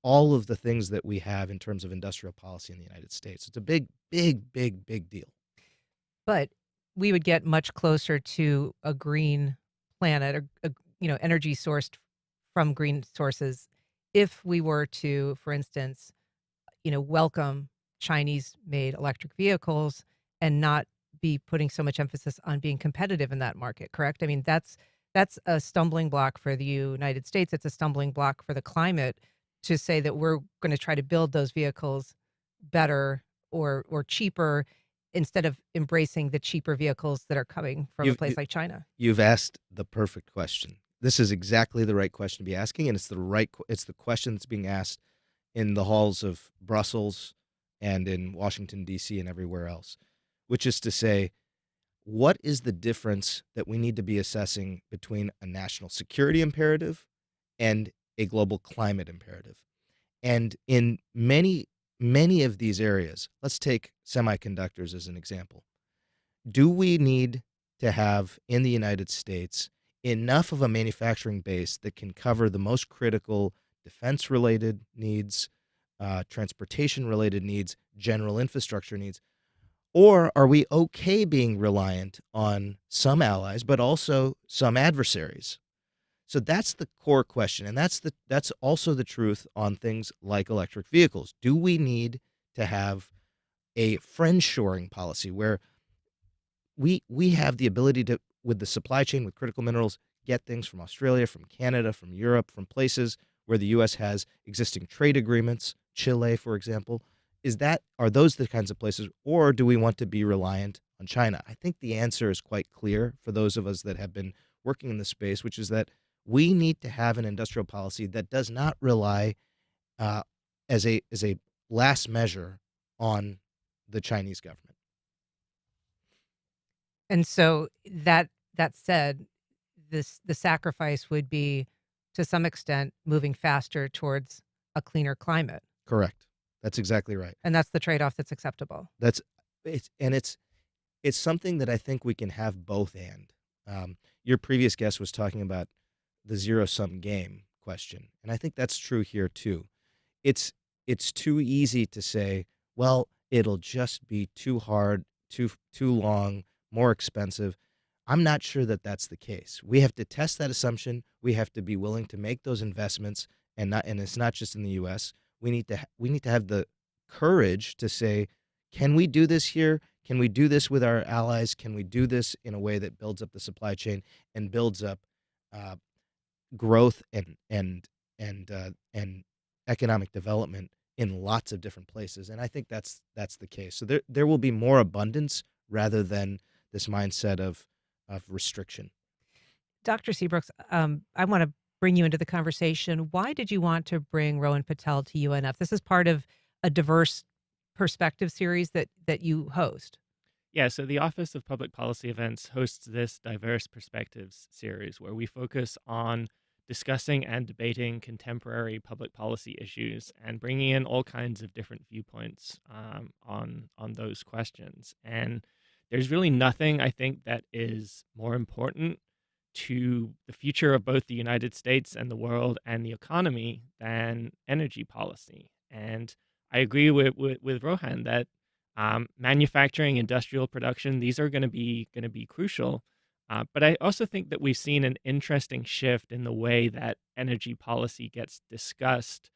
S1: all of the things that we have in terms of industrial policy in the United States. It's a big, big, big, big deal.
S4: But we would get much closer to a green planet, or energy sourced from green sources, if we were to, for instance, welcome Chinese-made electric vehicles and not be putting so much emphasis on being competitive in that market. Correct? I mean, that's a stumbling block for the United States. It's a stumbling block for the climate to say that we're going to try to build those vehicles better or cheaper, instead of embracing the cheaper vehicles that are coming from a place like China.
S1: You've asked the perfect question. This is exactly the right question to be asking, and it's the question that's being asked in the halls of Brussels and in Washington, D.C. and everywhere else, which is to say, what is the difference that we need to be assessing between a national security imperative and a global climate imperative? And in many of these areas, let's take semiconductors as an example. Do we need to have in the United States enough of a manufacturing base that can cover the most critical defense-related needs, transportation-related needs, general infrastructure needs? Or are we okay being reliant on some allies, but also some adversaries? So that's the core question, and that's also the truth on things like electric vehicles. Do we need to have a friend-shoring policy where we have the ability to, with the supply chain, with critical minerals, get things from Australia, from Canada, from Europe, from places where the U.S. has existing trade agreements, Chile, for example? Are those the kinds of places, or do we want to be reliant on China? I think the answer is quite clear for those of us that have been working in this space, which is that we need to have an industrial policy that does not rely as a last measure on the Chinese government.
S4: And so that said, the sacrifice would be, to some extent, moving faster towards a cleaner climate.
S1: Correct. That's exactly right.
S4: And that's the trade-off that's acceptable.
S1: It's something that I think we can have both and. Your previous guest was talking about the zero-sum game question, and I think that's true here too. It's too easy to say, well, it'll just be too hard, too long, more expensive. I'm not sure that that's the case. We have to test that assumption. We have to be willing to make those investments, and it's not just in the U.S. We need to have the courage to say, can we do this here? Can we do this with our allies? Can we do this in a way that builds up the supply chain and builds up growth and economic development in lots of different places? And I think that's the case. So there will be more abundance rather than this mindset of restriction.
S4: Dr. Seabrooks, I want to bring you into the conversation. Why did you want to bring Rohan Patel to UNF? This is part of a diverse perspective series that you host.
S2: Yeah, so the Office of Public Policy Events hosts this Diverse Perspectives series where we focus on discussing and debating contemporary public policy issues and bringing in all kinds of different viewpoints on those questions. And there's really nothing, I think, that is more important to the future of both the United States and the world and the economy than energy policy. And I agree with Rohan that manufacturing, industrial production, these are going to be crucial. But I also think that we've seen an interesting shift in the way that energy policy gets discussed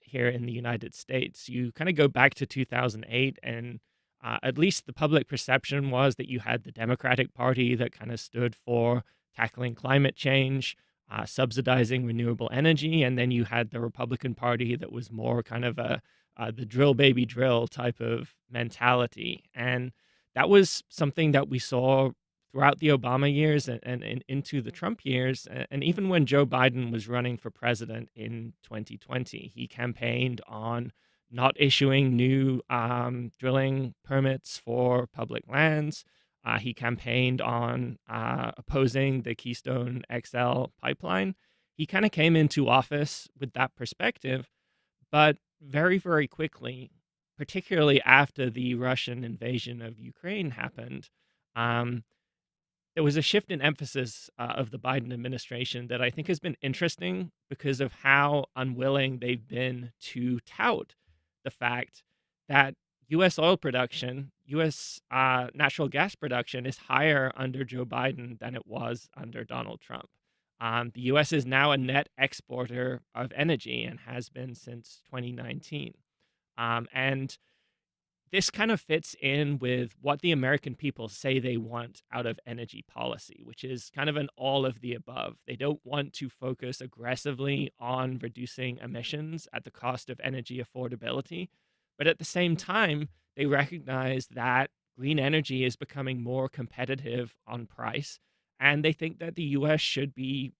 S2: here in the United States. You kind of go back to 2008, and at least the public perception was that you had the Democratic Party that kind of stood for tackling climate change, subsidizing renewable energy, and then you had the Republican Party that was more kind of the drill baby drill type of mentality. And that was something that we saw throughout the Obama years and into the Trump years. And even when Joe Biden was running for president in 2020, he campaigned on not issuing new drilling permits for public lands, He campaigned on opposing the Keystone XL pipeline. He kind of came into office with that perspective, but very, very quickly, particularly after the Russian invasion of Ukraine happened, there was a shift in emphasis of the Biden administration that I think has been interesting because of how unwilling they've been to tout the fact that U.S. oil production, U.S. Natural gas production is higher under Joe Biden than it was under Donald Trump. The U.S. is now a net exporter of energy and has been since 2019. And this kind of fits in with what the American people say they want out of energy policy, which is kind of an all of the above. They don't want to focus aggressively on reducing emissions at the cost of energy affordability. But at the same time, they recognize that green energy is becoming more competitive on price. And they think that the U.S. should be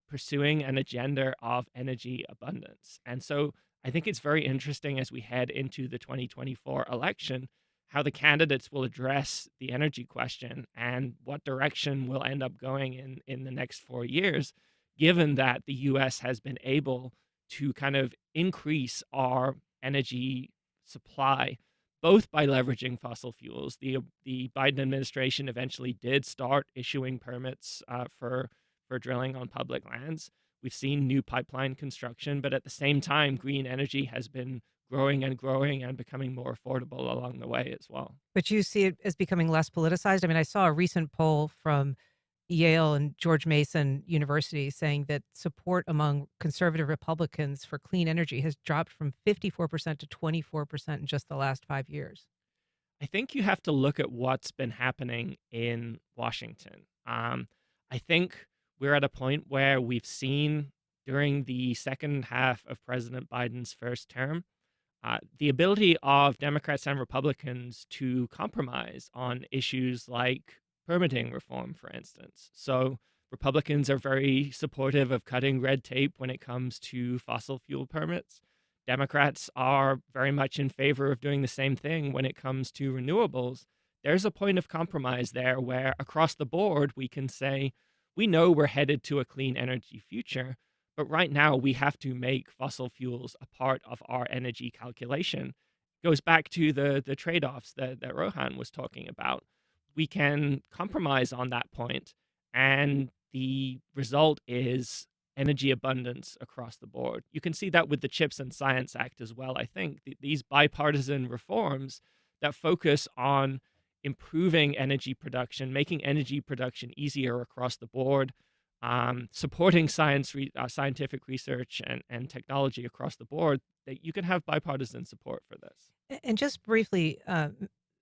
S2: pursuing an agenda of energy abundance. And so I think it's very interesting as we head into the 2024 election, how the candidates will address the energy question and what direction we'll end up going in the next 4 years, given that the U.S. has been able to kind of increase our energy supply, both by leveraging fossil fuels. The Biden administration eventually did start issuing permits for drilling on public lands. We've seen new pipeline construction, but at the same time, green energy has been growing and becoming more affordable along the way as well.
S4: But you see it as becoming less politicized? I mean, I saw a recent poll from Yale and George Mason University saying that support among conservative Republicans for clean energy has dropped from 54% to 24% in just the last 5 years.
S2: I think you have to look at what's been happening in Washington. I think we're at a point where we've seen during the second half of President Biden's first term, the ability of Democrats and Republicans to compromise on issues like permitting reform, for instance. So Republicans are very supportive of cutting red tape when it comes to fossil fuel permits. Democrats are very much in favor of doing the same thing when it comes to renewables. There's a point of compromise there where across the board we can say, we know we're headed to a clean energy future, but right now we have to make fossil fuels a part of our energy calculation. It goes back to the trade-offs that Rohan was talking about. We can compromise on that point, and the result is energy abundance across the board. You can see that with the CHIPS and Science Act as well. I think these bipartisan reforms that focus on improving energy production, making energy production easier across the board, supporting scientific research and technology across the board, that you can have bipartisan support for this.
S4: And just briefly,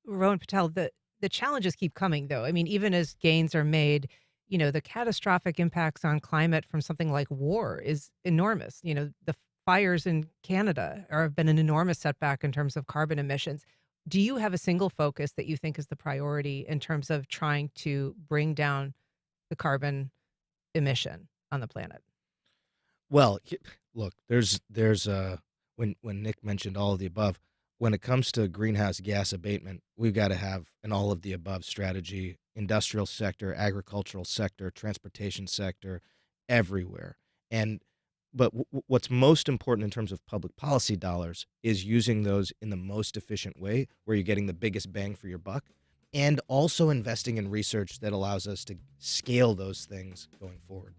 S4: Rohan Patel, the challenges keep coming, though. I mean, even as gains are made, the catastrophic impacts on climate from something like war is enormous. The fires in Canada have been an enormous setback in terms of carbon emissions. Do you have a single focus that you think is the priority in terms of trying to bring down the carbon emission on the planet?
S1: Well, look, there's when Nick mentioned all of the above, when it comes to greenhouse gas abatement, we've got to have an all of the above strategy, industrial sector, agricultural sector, transportation sector, everywhere. But what's most important in terms of public policy dollars is using those in the most efficient way, where you're getting the biggest bang for your buck, and also investing in research that allows us to scale those things going forward.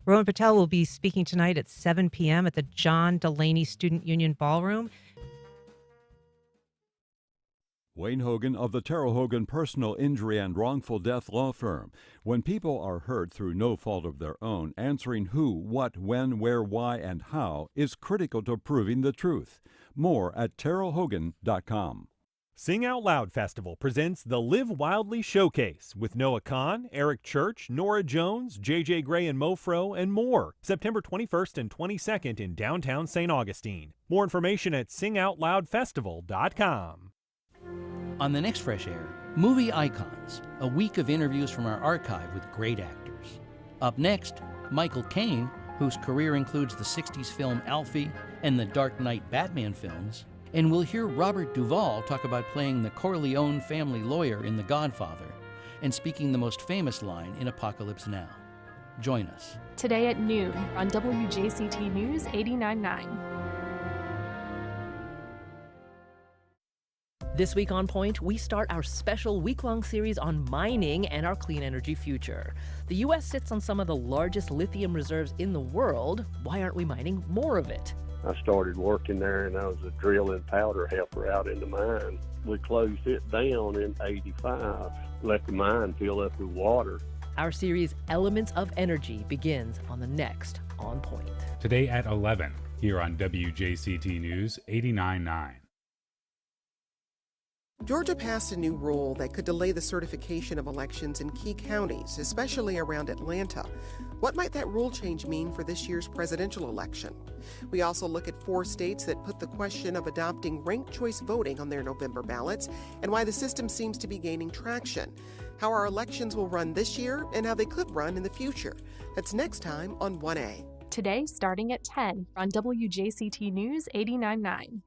S4: Rohan Patel will be speaking tonight at 7 p.m. at the John Delaney Student Union Ballroom.
S3: Wayne Hogan of the Terrell Hogan Personal Injury and Wrongful Death Law Firm. When people are hurt through no fault of their own, answering who, what, when, where, why, and how is critical to proving the truth. More at terrellhogan.com.
S22: Sing Out Loud Festival presents the Live Wildly Showcase with Noah Kahn, Eric Church, Nora Jones, J.J. Gray and Mofro, and more. September 21st and 22nd in downtown St. Augustine. More information at singoutloudfestival.com.
S23: On the next Fresh Air, Movie Icons, a week of interviews from our archive with great actors. Up next, Michael Caine, whose career includes the 60s film Alfie and the Dark Knight Batman films, and we'll hear Robert Duvall talk about playing the Corleone family lawyer in The Godfather. and speaking the most famous line in Apocalypse Now. Join us.
S6: Today at noon on WJCT News 89.9.
S7: This week on Point, we start our special week-long series on mining and our clean energy future. The U.S. sits on some of the largest lithium reserves in the world. Why aren't we mining more of it?
S8: I started working there, and I was a drill and powder helper out in the mine. We closed it down in '85, let the mine fill up with water.
S7: Our series, Elements of Energy, begins on the next On Point.
S24: Today at 11, here on WJCT News 89.9.
S25: Georgia passed a new rule that could delay the certification of elections in key counties, especially around Atlanta. What might that rule change mean for this year's presidential election? We also look at 4 states that put the question of adopting ranked choice voting on their November ballots and why the system seems to be gaining traction, how our elections will run this year and how they could run in the future. That's next time on 1A.
S6: Today starting at 10 on WJCT News 89.9.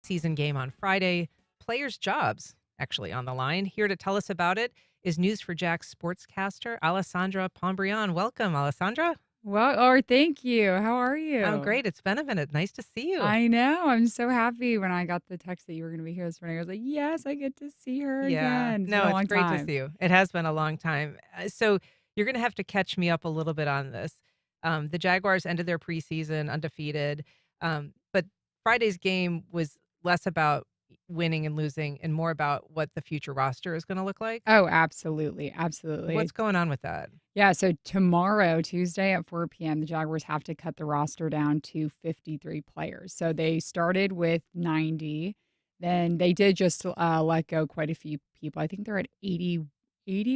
S4: Season game on Friday. Players' jobs actually on the line. Here to tell us about it is News4Jax sportscaster Alessandra Pombrian. Welcome, Alessandra.
S26: Well, thank you. How are you?
S4: I'm great. It's been a minute. Nice to see you.
S26: I know. I'm so happy when I got the text that you were going to be here this morning. I was like, yes, I get to see her again.
S4: It's great to see you. It has been a long time. So you're going to have to catch me up a little bit on this. The Jaguars ended their preseason undefeated, but Friday's game was less about winning and losing and more about what the future roster is going to look like.
S26: Oh, absolutely. Absolutely.
S4: What's going on with that?
S26: Yeah. So tomorrow, Tuesday at 4 p.m., the Jaguars have to cut the roster down to 53 players. So they started with 90. Then they did just let go quite a few people. I think they're at 80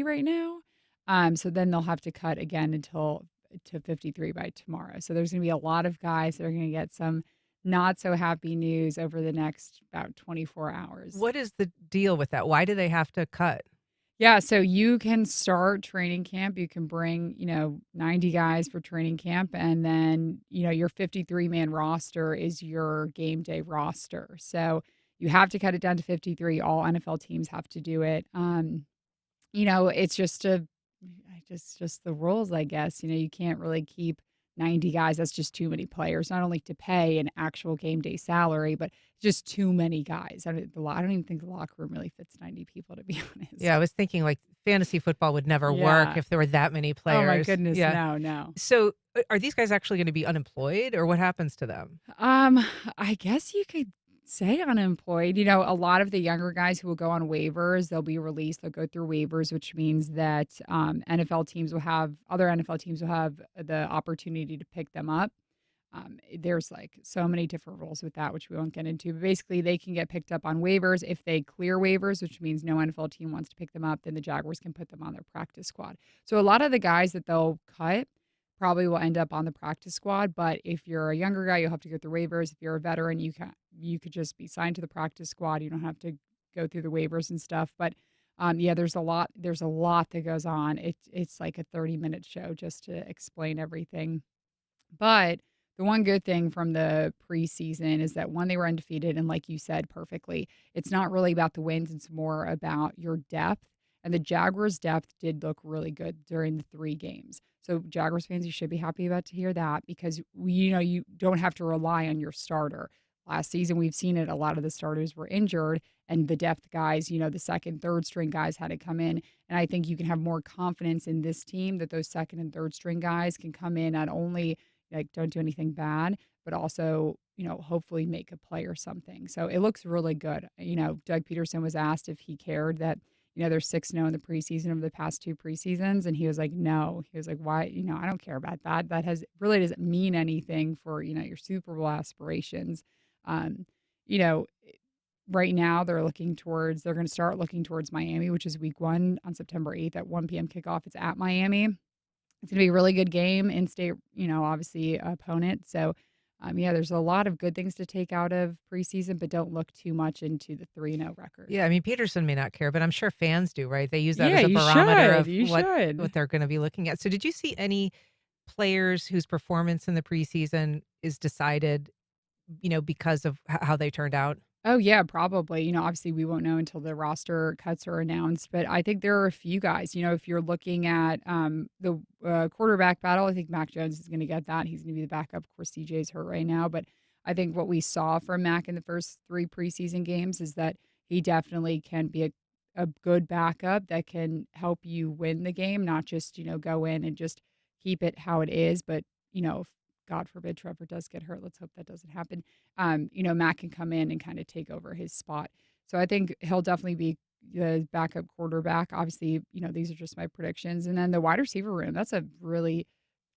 S26: right now. So then they'll have to cut again to 53 by tomorrow. So there's going to be a lot of guys that are going to get some not so happy news over the next about 24 hours.
S4: What is the deal with that? Why do they have to cut?
S26: Yeah, so you can start training camp. You can bring, 90 guys for training camp. And then, your 53-man roster is your game day roster. So you have to cut it down to 53. All NFL teams have to do it. It's just the rules, I guess. You can't really keep 90 guys. That's just too many players, not only to pay an actual game day salary, but just too many guys. I don't even think the locker room really fits 90 people, to be honest.
S4: Yeah, I was thinking like fantasy football would never work if there were that many players.
S26: Oh my goodness, no.
S4: So are these guys actually going to be unemployed or what happens to them?
S26: I guess you could say unemployed. A lot of the younger guys who will go on waivers, they'll be released. They'll go through waivers, which means that other NFL teams will have the opportunity to pick them up. There's like so many different rules with that, which we won't get into. But basically, they can get picked up on waivers. If they clear waivers, which means no NFL team wants to pick them up, then the Jaguars can put them on their practice squad. So a lot of the guys that they'll cut probably will end up on the practice squad. But if you're a younger guy, you'll have to go through waivers. If you're a veteran, you could just be signed to the practice squad. You don't have to go through the waivers and stuff. But there's a lot that goes on. It's like a 30-minute show just to explain everything. But the one good thing from the preseason is that one, they were undefeated, and like you said perfectly, it's not really about the wins. It's more about your depth. And the Jaguars' depth did look really good during the 3 games. So Jaguars fans, you should be happy about to hear that because you don't have to rely on your starter. Last season, we've seen it. A lot of the starters were injured, and the depth guys, the second, third string guys had to come in. And I think you can have more confidence in this team that those second and third string guys can come in, not only don't do anything bad, but also, hopefully make a play or something. So it looks really good. Doug Peterson was asked if he cared that they're 6-0 in the preseason over the past 2 preseasons. And he was like, no. He was like, why? I don't care about that. That really doesn't mean anything for, your Super Bowl aspirations. Right now they're going to start looking towards Miami, which is week 1 on September 8th at 1 p.m. kickoff. It's at Miami. It's going to be a really good game, in-state, obviously opponent. So, there's a lot of good things to take out of preseason, but don't look too much into the 3-0 record.
S4: Yeah, Peterson may not care, but I'm sure fans do, right? They use that as a barometer of what they're going to be looking at. So did you see any players whose performance in the preseason is decided, because of how they turned out?
S26: Oh, yeah, probably. Obviously, we won't know until the roster cuts are announced, but I think there are a few guys. If you're looking at the quarterback battle, I think Mac Jones is going to get that. He's going to be the backup. Of course, CJ's hurt right now, but I think what we saw from Mac in the first 3 preseason games is that he definitely can be a good backup that can help you win the game, not just, go in and just keep it how it is, but, if God forbid Trevor does get hurt, let's hope that doesn't happen. Matt can come in and kind of take over his spot. So I think he'll definitely be the backup quarterback. Obviously, these are just my predictions. And then the wide receiver room, that's a really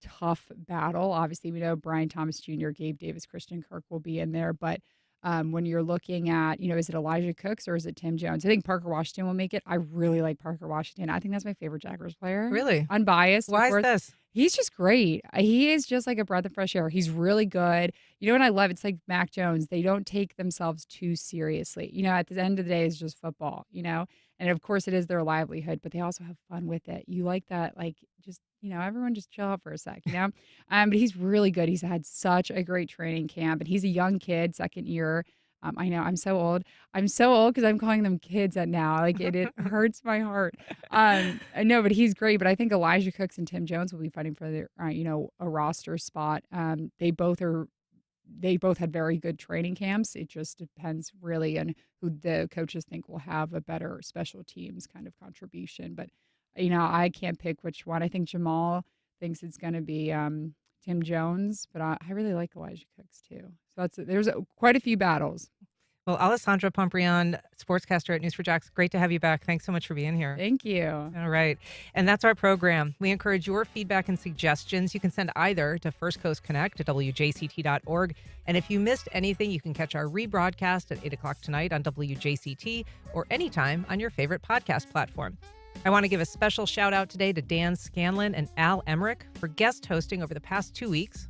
S26: tough battle. Obviously, we know Brian Thomas Jr., Gabe Davis, Christian Kirk will be in there. But when you're looking at, is it Elijah Cooks or is it Tim Jones? I think Parker Washington will make it. I really like Parker Washington. I think that's my favorite Jaguars player.
S4: Really?
S26: Unbiased.
S4: Why is this?
S26: He's just great. He is just like a breath of fresh air. He's really good. What I love? It's like Mac Jones. They don't take themselves too seriously. At the end of the day, it's just football, And of course, it is their livelihood, but they also have fun with it. You like that, like, just, everyone just chill out for a sec. But he's really good. He's had such a great training camp, and he's a young kid, second year. I know I'm so old. I'm so old because I'm calling them kids at now. Like it hurts my heart. I know, but he's great. But I think Elijah Cooks and Tim Jones will be fighting for their, a roster spot. They both had very good training camps. It just depends really on who the coaches think will have a better special teams kind of contribution. But I can't pick which one. I think Jamal thinks it's going to be Tim Jones, but I really like Elijah Cooks too. So there's quite a few battles.
S4: Well, Alessandra Pomprian, sportscaster at News4Jax, great to have you back. Thanks so much for being here.
S26: Thank you.
S4: All right. And that's our program. We encourage your feedback and suggestions. You can send either to First Coast Connect at WJCT.org. And if you missed anything, you can catch our rebroadcast at 8 o'clock tonight on WJCT or anytime on your favorite podcast platform. I want to give a special shout out today to Dan Scanlon and Al Emmerich for guest hosting over the past 2 weeks.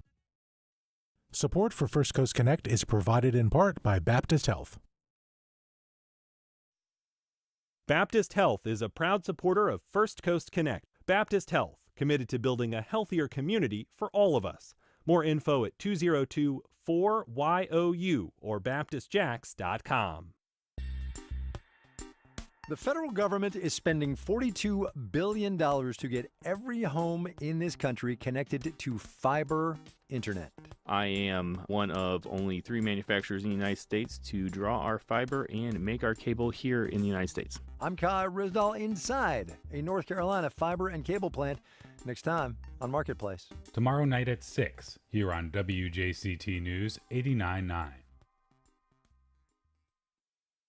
S5: Support for First Coast Connect is provided in part by Baptist Health.
S22: Baptist Health is a proud supporter of First Coast Connect. Baptist Health, committed to building a healthier community for all of us. More info at 202-4YOU or baptistjax.com.
S9: The federal government is spending $42 billion to get every home in this country connected to fiber internet.
S10: I am one of only 3 manufacturers in the United States to draw our fiber and make our cable here in the United States.
S9: I'm Kai Risdal inside a North Carolina fiber and cable plant. Next time on Marketplace.
S24: Tomorrow night at 6 here on WJCT News 89.9.